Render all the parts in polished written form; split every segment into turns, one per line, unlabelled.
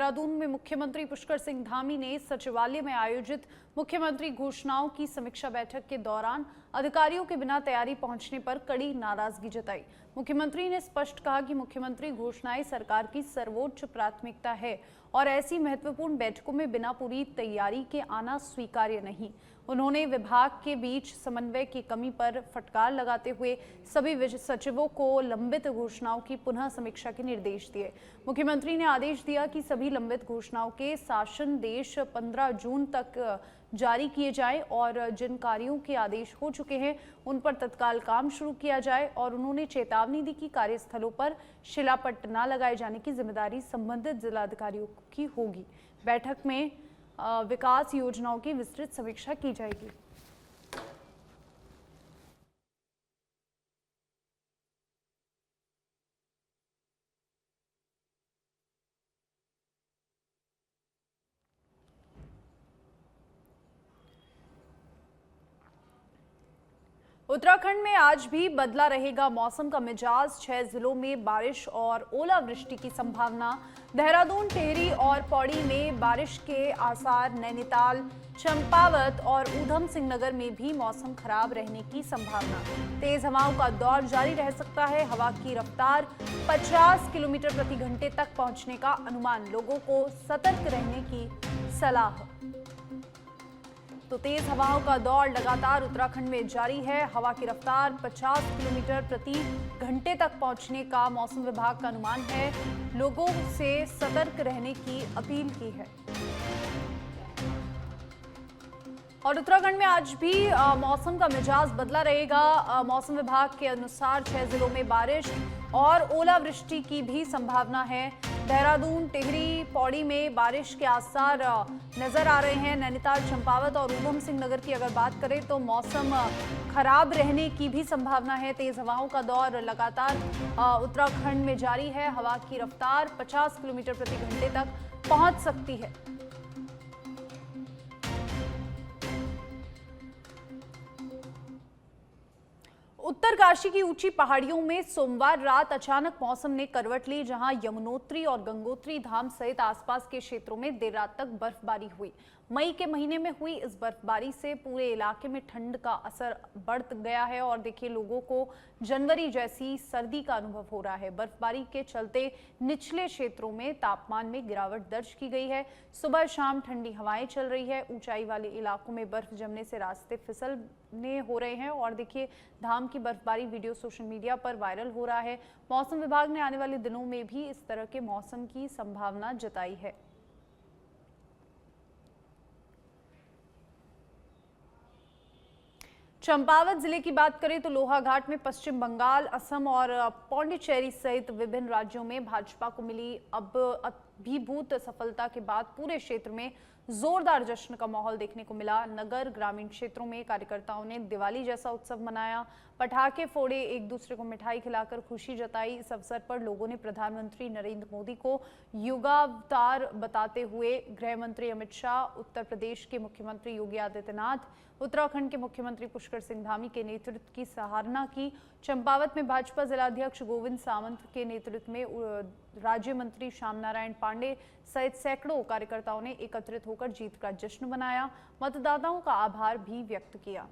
देहरादून में मुख्यमंत्री पुष्कर सिंह धामी ने सचिवालय में आयोजित मुख्यमंत्री घोषणाओं की समीक्षा बैठक के दौरान अधिकारियों के बिना तैयारी पहुंचने पर कड़ी नाराजगी जताई। मुख्यमंत्री ने स्पष्ट कहा कि मुख्यमंत्री घोषणाएं सरकार की सर्वोच्च प्राथमिकता है और ऐसी महत्वपूर्ण बैठकों में बिना पूरी तैयारी के आना स्वीकार्य नहीं। उन्होंने विभाग के बीच समन्वय की कमी पर फटकार लगाते हुए सभी सचिवों को लंबित घोषणाओं की पुनः समीक्षा के निर्देश दिए। मुख्यमंत्री ने आदेश दिया कि सभी लंबित घोषणाओं के शासनादेश 15 जून तक जारी किए जाएं और जिन कार्यों के आदेश हो चुके हैं उन पर तत्काल काम शुरू किया जाए और उन्होंने चेतावनी दी कि कार्यस्थलों पर शिलापट्ट न लगाए जाने की जिम्मेदारी संबंधित जिलाधिकारियों की होगी। बैठक में विकास योजनाओं की विस्तृत समीक्षा की जाएगी। उत्तराखंड में आज भी बदला रहेगा मौसम का मिजाज। 6 जिलों में बारिश और ओलावृष्टि की संभावना। देहरादून, टिहरी और पौड़ी में बारिश के आसार। नैनीताल, चंपावत और ऊधम सिंह नगर में भी मौसम खराब रहने की संभावना। तेज हवाओं का दौर जारी रह सकता है। हवा की रफ्तार 50 किलोमीटर प्रति घंटे तक पहुंचने का अनुमान। लोगों को सतर्क रहने की सलाह। तो तेज हवाओं का दौर लगातार उत्तराखंड में जारी है। हवा की रफ्तार 50 किलोमीटर प्रति घंटे तक पहुंचने का मौसम विभाग का अनुमान है। लोगों से सतर्क रहने की अपील की है। और उत्तराखंड में आज भी मौसम का मिजाज बदला रहेगा। मौसम विभाग के अनुसार 6 जिलों में बारिश और ओलावृष्टि की भी संभावना है। देहरादून, टिहरी, पौड़ी में बारिश के आसार नजर आ रहे हैं। नैनीताल, चंपावत और ऊधम सिंह नगर की अगर बात करें तो मौसम खराब रहने की भी संभावना है। तेज हवाओं का दौर लगातार उत्तराखंड में जारी है। हवा की रफ्तार 50 किलोमीटर प्रति घंटे तक पहुंच सकती है। उत्तरकाशी की ऊंची पहाड़ियों में सोमवार रात अचानक मौसम ने करवट ली, जहां यमुनोत्री और गंगोत्री धाम सहित आसपास के क्षेत्रों में देर रात तक बर्फबारी हुई। मई के महीने में हुई इस बर्फबारी से पूरे इलाके में ठंड का असर बढ़ गया है और देखिए लोगों को जनवरी जैसी सर्दी का अनुभव हो रहा है। बर्फबारी के चलते निचले क्षेत्रों में तापमान में गिरावट दर्ज की गई है। सुबह शाम ठंडी हवाएं चल रही है। ऊंचाई वाले इलाकों में बर्फ जमने से रास्ते फिसलने हो रहे हैं और देखिए धाम की बर्फबारी वीडियो सोशल मीडिया पर वायरल हो रहा है। मौसम विभाग ने आने वाले दिनों में भी इस तरह के मौसम की संभावना जताई है। चंपावत जिले की बात करें तो लोहाघाट में पश्चिम बंगाल, असम और पौंडीचेरी सहित विभिन्न राज्यों में भाजपा को मिली अभिभूत सफलता के बाद पूरे क्षेत्र में जोरदार जश्न का माहौल देखने को मिला। नगर ग्रामीण क्षेत्रों में कार्यकर्ताओं ने दिवाली जैसा उत्सव मनाया, पटाखे फोड़े, एक दूसरे को मिठाई खिलाकर खुशी जताई। इस अवसर पर लोगों ने प्रधानमंत्री नरेंद्र मोदी को युगावतार बताते हुए गृह मंत्री अमित शाह, उत्तर प्रदेश के मुख्यमंत्री योगी आदित्यनाथ, उत्तराखंड के मुख्यमंत्री पुष्कर सिंह धामी के नेतृत्व की सराहना की। चंपावत में भाजपा जिलाध्यक्ष गोविंद सावंत के नेतृत्व में राज्य मंत्री श्याम नारायण पांडे सहित सैकड़ों कार्यकर्ताओं ने एकत्रित होकर जीत का जश्न मनाया। मतदाताओं का आभार भी व्यक्त किया।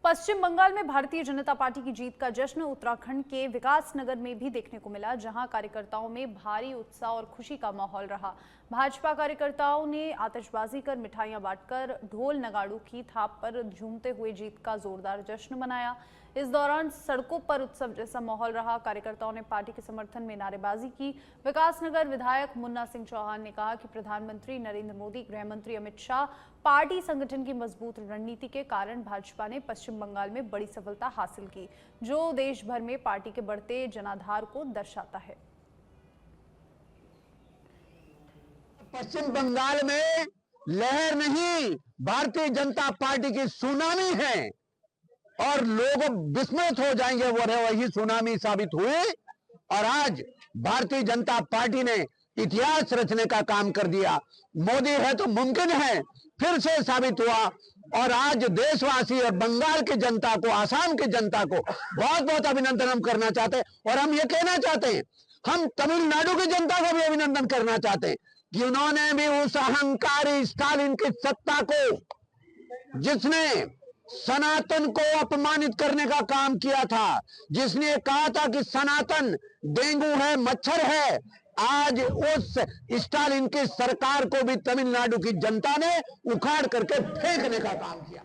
पश्चिम बंगाल में भारतीय जनता पार्टी की जीत का जश्न उत्तराखंड के विकासनगर में भी देखने को मिला, जहां कार्यकर्ताओं में भारी उत्साह और खुशी का माहौल रहा। भाजपा कार्यकर्ताओं ने आतिशबाजी कर, मिठाइयां बांटकर, ढोल नगाड़ों की थाप पर झूमते हुए जीत का जोरदार जश्न मनाया। इस दौरान सड़कों पर उत्सव जैसा माहौल रहा। कार्यकर्ताओं ने पार्टी के समर्थन में नारेबाजी की। विकासनगर विधायक मुन्ना सिंह चौहान ने कहा कि प्रधानमंत्री नरेंद्र मोदी, गृह मंत्री अमित शाह, पार्टी संगठन की मजबूत रणनीति के कारण भाजपा ने पश्चिम बंगाल में बड़ी सफलता हासिल की, जो देश भर में पार्टी के बढ़ते जनाधार को दर्शाता है।
पश्चिम बंगाल में लहर नहीं, भारतीय जनता पार्टी की सुनामी है और लोग विस्मित हो जाएंगे। वो वही सुनामी साबित हुई और आज भारतीय जनता पार्टी ने इतिहास रचने का काम कर दिया। मोदी है तो मुमकिन है, फिर से साबित हुआ। और आज देशवासी और बंगाल की जनता को, आसाम की जनता को बहुत बहुत अभिनंदन हम करना चाहते हैं। और हम ये कहना चाहते हैं, हम तमिलनाडु की जनता को भी अभिनंदन करना चाहते हैं कि उन्होंने भी उस अहंकारी स्टालिन की सत्ता को, जिसने सनातन को अपमानित करने का काम किया था, जिसने कहा था कि सनातन डेंगू है, मच्छर है, आज उस स्टालिन की सरकार को भी तमिलनाडु की जनता ने उखाड़ करके फेंकने का काम किया।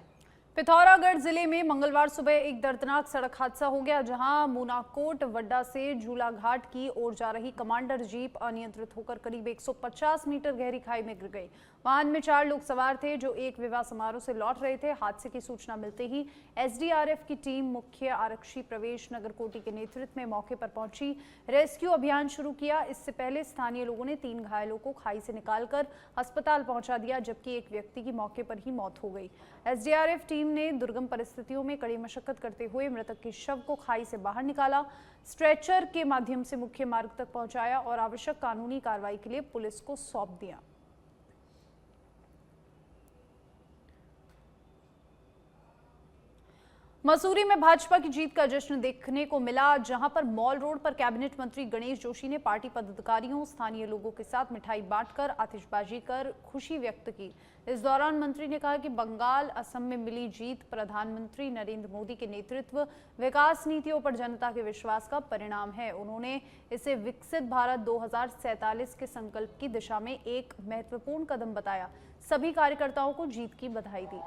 पिथौरागढ़ जिले में मंगलवार सुबह एक दर्दनाक सड़क हादसा हो गया, जहां मूनाकोट वड्डा से झूलाघाट की ओर जा रही कमांडर जीप अनियंत्रित होकर करीब 150 मीटर गहरी खाई में गिर गई। वाहन में 4 लोग सवार थे जो एक विवाह समारोह से लौट रहे थे। हादसे की सूचना मिलते ही एसडीआरएफ की टीम मुख्य आरक्षी प्रवेश नगरकोटी के नेतृत्व में मौके पर पहुंची, रेस्क्यू अभियान शुरू किया। इससे पहले स्थानीय लोगों ने 3 घायलों को खाई से निकालकर अस्पताल पहुंचा दिया, जबकि एक व्यक्ति की मौके पर ही मौत हो गई। एसडीआरएफ टीम ने दुर्गम परिस्थितियों में कड़ी मशक्कत करते हुए मृतक के शव को खाई से बाहर निकाला, स्ट्रेचर के माध्यम से मुख्य मार्ग तक पहुंचाया और आवश्यक कानूनी कार्रवाई के लिए पुलिस को सौंप दिया। मसूरी में भाजपा की जीत का जश्न देखने को मिला, जहां पर मॉल रोड पर कैबिनेट मंत्री गणेश जोशी ने पार्टी पदाधिकारियों, स्थानीय लोगों के साथ मिठाई बांटकर आतिशबाजी कर खुशी व्यक्त की। इस दौरान मंत्री ने कहा कि बंगाल, असम में मिली जीत प्रधानमंत्री नरेंद्र मोदी के नेतृत्व, विकास नीतियों पर जनता के विश्वास का परिणाम है। उन्होंने इसे विकसित भारत 2047 के संकल्प की दिशा में एक महत्वपूर्ण कदम बताया। सभी कार्यकर्ताओं को जीत की बधाई दी।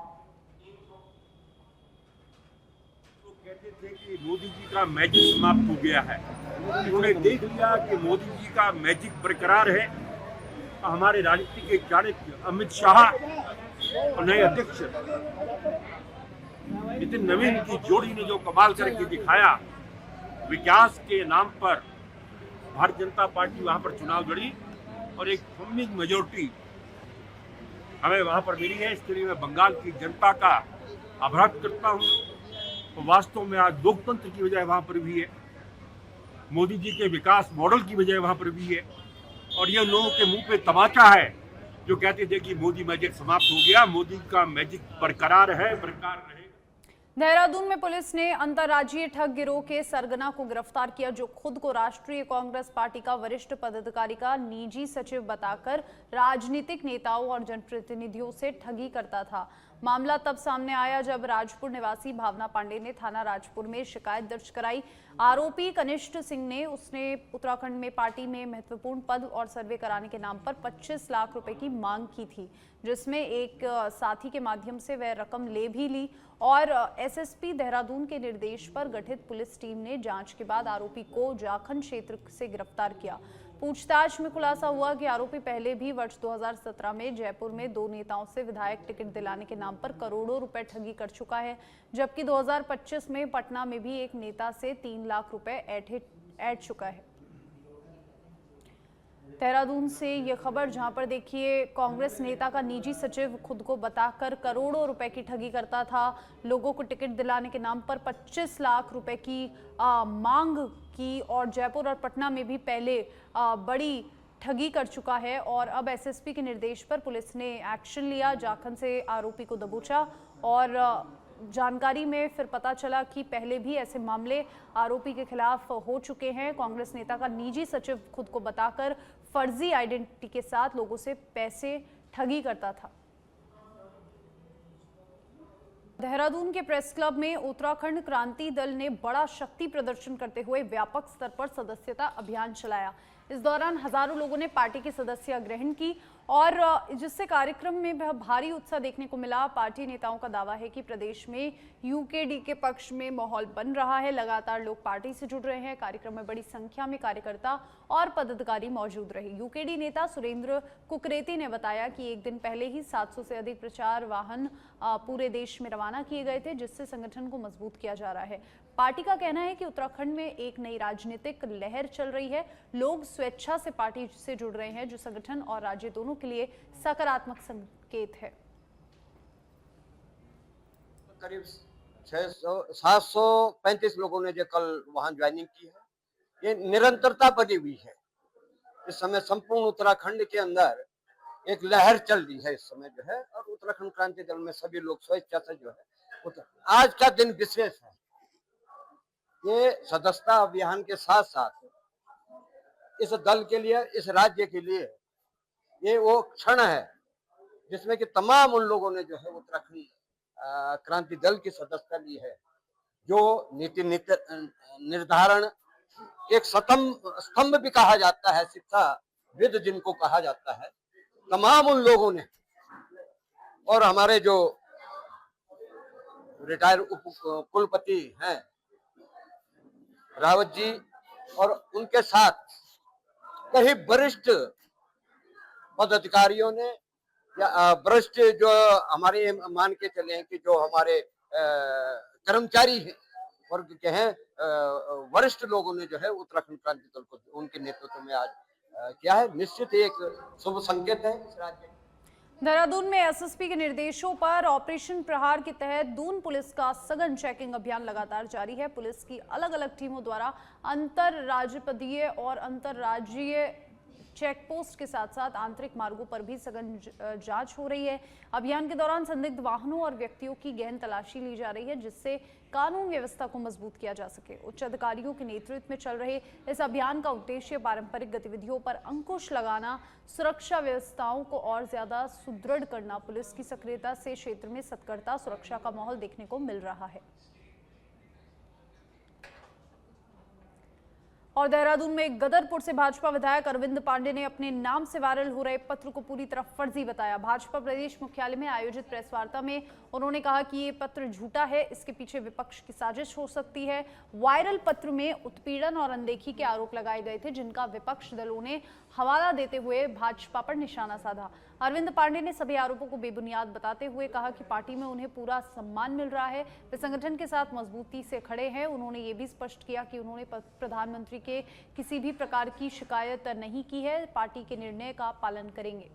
कहते थे कि मोदी जी का मैजिक समाप्त हो गया है, उन्होंने देख लिया कि मोदी जी का मैजिक बरकरार है। हमारे राजनीतिक चाणक्य अमित शाह और नए अध्यक्ष नितिन नवीन की जोड़ी ने जो कमाल करके दिखाया, विकास के नाम पर भारतीय जनता पार्टी वहां पर चुनाव लड़ी और एक थम्बिंग मेजोरिटी हमें वहां पर मिली है। इसके लिए मैं बंगाल की जनता का आभार करता हूं। तो वास्तव में आज लोकतंत्र की वजह वहां पर भी है, मोदी जी के विकास मॉडल की वजह वहां पर भी है, और ये लोगों के मुंह पे तमाचा है जो कहते थे कि मोदी मैजिक समाप्त हो गया। मोदी का मैजिक बरकरार है, बरकरार रहे।
देहरादून में पुलिस ने अंतर्राज्यीय ठग गिरोह के सरगना को गिरफ्तार किया, जो खुद को राष्ट्रीय कांग्रेस पार्टी का वरिष्ठ पदाधिकारी का निजी सचिव बताकर राजनीतिक नेताओं और जनप्रतिनिधियों से ठगी करता था। मामला तब सामने आया जब राजपुर निवासी भावना पांडे ने थाना राजपुर में शिकायत दर्ज कराई। आरोपी कनिष्ठ सिंह ने उसने उत्तराखंड में पार्टी में महत्वपूर्ण पद और सर्वे कराने के नाम पर 25 लाख रुपए की मांग की थी, जिसमें एक साथी के माध्यम से वह रकम ले भी ली और एसएसपी देहरादून के निर्देश पर गठित पुलिस टीम ने जांच के बाद आरोपी को जाखन क्षेत्र से गिरफ्तार किया। पूछताछ में खुलासा हुआ कि आरोपी पहले भी वर्ष 2017 में जयपुर में 2 नेताओं से विधायक टिकट दिलाने के नाम पर करोड़ों रुपए ठगी कर चुका है, जबकि 2025 में पटना में भी एक नेता से 3 लाख रुपए ऐंठ चुका है। देहरादून से यह खबर, जहां पर देखिए कांग्रेस नेता का निजी सचिव खुद को बताकर करोड़ों रुपए की ठगी करता था, लोगों को टिकट दिलाने के नाम पर 25 लाख रुपए की मांग की और जयपुर और पटना में भी पहले बड़ी ठगी कर चुका है। और अब एसएसपी के निर्देश पर पुलिस ने एक्शन लिया, जाखन से आरोपी को दबोचा और जानकारी में फिर पता चला कि पहले भी ऐसे मामले आरोपी के खिलाफ हो चुके हैं। कांग्रेस नेता का निजी सचिव खुद को बताकर फर्जी आइडेंटिटी के साथ लोगों से पैसे ठगी करता था। देहरादून के प्रेस क्लब में उत्तराखंड क्रांति दल ने बड़ा शक्ति प्रदर्शन करते हुए व्यापक स्तर पर सदस्यता अभियान चलाया। इस दौरान हजारों लोगों ने पार्टी की सदस्यता ग्रहण की और जिससे कार्यक्रम में भारी उत्साह देखने को मिला। पार्टी नेताओं का दावा है कि प्रदेश में यूकेडी के पक्ष में माहौल बन रहा है, लगातार लोग पार्टी से जुड़ रहे हैं। कार्यक्रम में बड़ी संख्या में कार्यकर्ता और पदाधिकारी मौजूद रहे। यूकेडी नेता सुरेंद्र कुकरेती ने बताया कि एक दिन पहले ही 700 से अधिक प्रचार वाहन पूरे देश में रवाना किए गए थे, जिससे संगठन को मजबूत किया जा रहा है। पार्टी का कहना है कि उत्तराखंड में एक नई राजनीतिक लहर चल रही है, लोग स्वेच्छा से पार्टी से जुड़ रहे हैं, जो संगठन और राज्य दोनों के लिए सकारात्मक संकेत है।
करीब 735 लोगों ने जो कल वहां ज्वाइनिंग की है, ये निरंतरता बनी हुई है। इस समय संपूर्ण उत्तराखंड के अंदर एक लहर चल रही है इस समय जो है, और उत्तराखंड क्रांति दल में सभी लोग स्वेच्छा से जो है आज का दिन विशेष है। ये सदस्यता अभियान के साथ साथ इस दल के लिए, इस राज्य के लिए ये वो क्षण है जिसमें कि तमाम उन लोगों ने जो है उत्तराखंड क्रांति दल की सदस्यता ली है, जो नीति निर्धारण एक स्तंभ भी कहा जाता है, शिक्षा विद जिनको कहा जाता है, तमाम उन लोगों ने, और हमारे जो रिटायर उप कुलपति हैं रावत जी और उनके साथ कई वरिष्ठ पदाधिकारियों ने या वरिष्ठ जो हमारे मान के चले हैं कि जो हमारे कर्मचारी हैं वर्ग के हैं, वरिष्ठ लोगों ने जो है उत्तराखंड क्रांति दल को उनके नेतृत्व में आज किया है। निश्चित एक शुभ संकेत है इस राज्य।
देहरादून में एसएसपी के निर्देशों पर ऑपरेशन प्रहार के तहत दून पुलिस का सघन चेकिंग अभियान लगातार जारी है। पुलिस की अलग अलग टीमों द्वारा अंतरराज्यीय और अंतरराज्यीय चेक पोस्ट के साथ साथ आंतरिक मार्गों पर भी सघन जांच हो रही है। अभियान के दौरान संदिग्ध वाहनों और व्यक्तियों की गहन तलाशी ली जा रही है, जिससे कानून व्यवस्था को मजबूत किया जा सके। उच्च अधिकारियों के नेतृत्व में चल रहे इस अभियान का उद्देश्य पारंपरिक गतिविधियों पर अंकुश लगाना, सुरक्षा व्यवस्थाओं को और ज्यादा सुदृढ़ करना। पुलिस की सक्रियता से क्षेत्र में सतर्कता, सुरक्षा का माहौल देखने को मिल रहा है। और देहरादून में गदरपुर से भाजपा विधायक अरविंद पांडे ने अपने नाम से वायरल हो रहे पत्र को पूरी तरह फर्जी बताया। भाजपा प्रदेश मुख्यालय में आयोजित प्रेस वार्ता में उन्होंने कहा कि ये पत्र झूठा है, इसके पीछे विपक्ष की साजिश हो सकती है। वायरल पत्र में उत्पीड़न और अनदेखी के आरोप लगाए गए थे, जिनका विपक्ष दलों ने हवाला देते हुए भाजपा पर निशाना साधा। अरविंद पांडे ने सभी आरोपों को बेबुनियाद बताते हुए कहा कि पार्टी में उन्हें पूरा सम्मान मिल रहा है, वे संगठन के साथ मजबूती से खड़े हैं। उन्होंने ये भी स्पष्ट किया कि उन्होंने प्रधानमंत्री के किसी भी प्रकार की शिकायत नहीं की है, पार्टी के निर्णय का पालन करेंगे।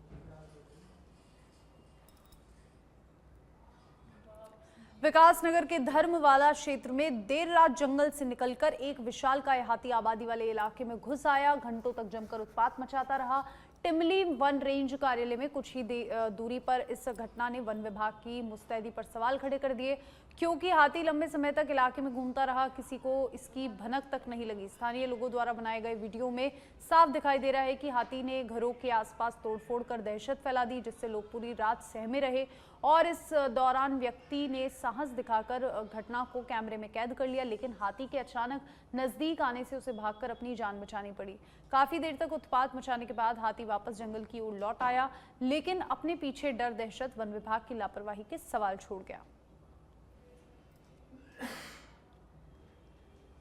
विकासनगर के धर्मवाला क्षेत्र में देर रात जंगल से निकलकर एक विशालकाय हाथी आबादी वाले इलाके में घुस आया, घंटों तक जमकर उत्पात मचाता रहा। टिमली वन रेंज कार्यालय में कुछ ही दूरी पर इस घटना ने वन विभाग की मुस्तैदी पर सवाल खड़े कर दिए, क्योंकि हाथी लंबे समय तक इलाके में घूमता रहा, किसी को इसकी भनक तक नहीं लगी। स्थानीय लोगों द्वारा बनाए गए वीडियो में साफ दिखाई दे रहा है कि हाथी ने घरों के आसपास तोड़फोड़ कर दहशत फैला दी, जिससे लोग पूरी रात सहमे रहे। और इस दौरान व्यक्ति ने साहस दिखाकर घटना को कैमरे में कैद कर लिया, लेकिन हाथी के अचानक नजदीक आने से उसे भागकर अपनी जान बचानी पड़ी। काफी देर तक उत्पात मचाने के बाद हाथी वापस जंगल की ओर लौट आया, लेकिन अपने पीछे डर, दहशत, वन विभाग की लापरवाही के सवाल छोड़ गया।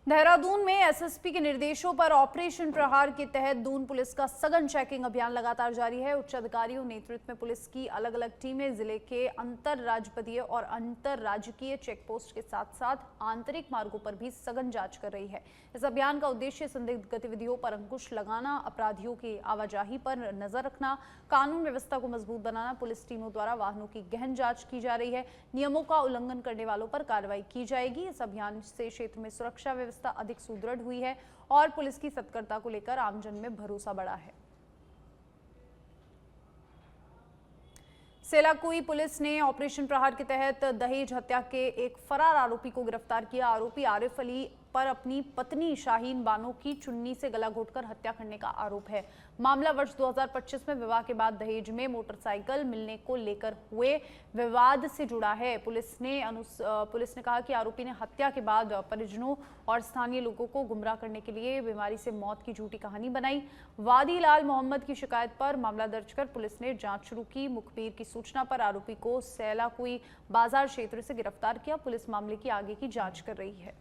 देहरादून में एसएसपी के निर्देशों पर ऑपरेशन प्रहार के तहत दून पुलिस का सघन चेकिंग अभियान लगातार जारी है। उच्च अधिकारियों नेतृत्व में पुलिस की अलग अलग टीमें जिले के अंतरराज्यीय और अंतरराजकीय चेक पोस्ट के साथ साथ आंतरिक मार्गों पर भी सघन जांच कर रही है। इस अभियान का उद्देश्य संदिग्ध गतिविधियों पर अंकुश लगाना, अपराधियों की आवाजाही पर नजर रखना, कानून व्यवस्था को मजबूत बनाना। पुलिस टीमों द्वारा वाहनों की गहन जांच की जा रही है, नियमों का उल्लंघन करने वालों पर कार्रवाई की जाएगी। इस अभियान से क्षेत्र में सुरक्षा व्यवस्था अधिक सुदृढ़ हुई है और पुलिस की सतर्कता को लेकर आमजन में भरोसा बढ़ा है। सेलाकुई पुलिस ने ऑपरेशन प्रहार के तहत दहेज हत्या के एक फरार आरोपी को गिरफ्तार किया। आरोपी आरिफ अली पर अपनी पत्नी शाहीन बानो की चुन्नी से गला घोटकर हत्या करने का आरोप है। मामला वर्ष 2025 में विवाह के बाद दहेज में मोटरसाइकिल मिलने को लेकर हुए विवाद से जुड़ा है। पुलिस ने कहा कि आरोपी ने हत्या के बाद परिजनों और स्थानीय लोगों को गुमराह करने के लिए बीमारी से मौत की झूठी कहानी बनाई। वादी लाल मोहम्मद की शिकायत पर मामला दर्ज कर पुलिस ने जांच शुरू की। मुखबिर की सूचना पर आरोपी को सेलाकुई बाजार क्षेत्र से गिरफ्तार किया। पुलिस मामले की आगे की जांच कर रही है।